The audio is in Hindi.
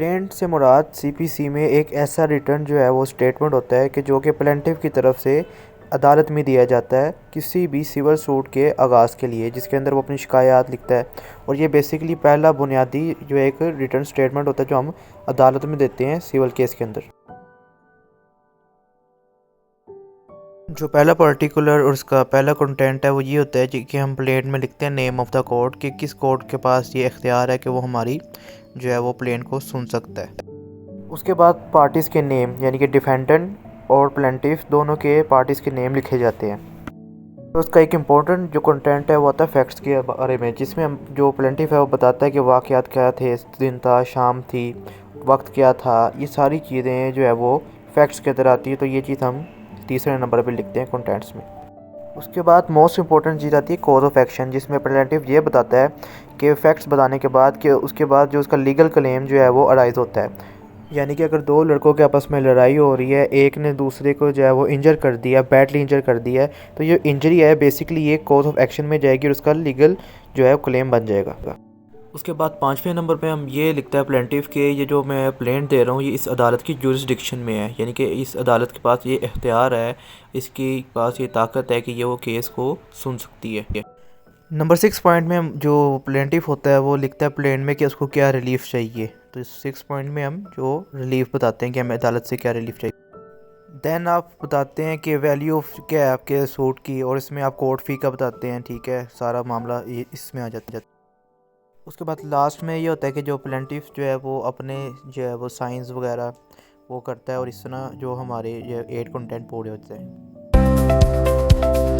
कंप्लेंट से मुराद सीपीसी में एक ऐसा रिटर्न जो है वो स्टेटमेंट होता है कि जो कि प्लेंटिफ की तरफ से अदालत में दिया जाता है किसी भी सिविल सूट के आगाज़ के लिए, जिसके अंदर वो अपनी शिकायत लिखता है। और ये बेसिकली पहला बुनियादी जो एक रिटर्न स्टेटमेंट होता है जो हम अदालत में देते हैं सिविल केस के अंदर। जो पहला पर्टिकुलर और उसका पहला कंटेंट है वो ये होता है कि हम प्लेन में लिखते हैं नेम ऑफ़ द कोर्ट, कि किस कोर्ट के पास ये इख्तियार है कि वो हमारी जो है वो प्लेन को सुन सकता है। उसके बाद पार्टीज़ के नेम, यानी कि डिफेंडेंट और प्लेंटिफ दोनों के पार्टीज़ के नेम लिखे जाते हैं। तो उसका एक इम्पोर्टेंट जो कंटेंट है वो आता है फैक्ट्स के बारे में, जिसमें हम जो प्लेंटिफ है वो बताता है कि वाक़यात क्या थे, दिन था, शाम थी, वक्त क्या था। ये सारी चीज़ें जो है वो फैक्ट्स के अंदर आती है। तो ये चीज़ हम तीसरे नंबर पे लिखते हैं कंटेंट्स में। उसके बाद मोस्ट इंपॉर्टेंट चीज़ आती है कॉज ऑफ एक्शन, जिसमें प्लेंटिफ ये बताता है कि फैक्ट्स बताने के बाद कि उसके बाद जो उसका लीगल क्लेम जो है वो अराइज होता है। यानी कि अगर दो लड़कों के आपस में लड़ाई हो रही है, एक ने दूसरे को जो है वो इंजर कर दिया, बैडली इंजर कर दिया है, तो ये इंजरी है बेसिकली ये कॉज ऑफ एक्शन में जाएगी और उसका लीगल जो है वो क्लेम बन जाएगा। उसके बाद पाँचवें नंबर पे हम ये लिखता है प्लेंटिफ के ये जो मैं प्लेंट दे रहा हूँ ये इस अदालत की जुरिसडिक्शन में है, यानी कि इस अदालत के पास ये इख्तियार है, इसके पास ये ताकत है कि ये वो केस को सुन सकती है। नंबर 6 पॉइंट में हम जो प्लेंटिफ होता है वो लिखता है प्लेन में कि उसको क्या रिलीफ चाहिए। तो इस 6 पॉइंट में हम जो रिलीफ बताते हैं कि हमें अदालत से क्या रिलीफ चाहिए। देन आप बताते हैं कि वैल्यू ऑफ क्या है आपके सूट की, और इसमें आप कोर्ट फ़ी का बताते हैं। ठीक है, सारा मामला ये इसमें आ जाता है। उसके बाद लास्ट में ये होता है कि जो प्लेंटिफ जो है वो अपने जो है वो साइंस वगैरह वो करता है, और इस तरह जो हमारे ये 8 कंटेंट पूरे होते हैं।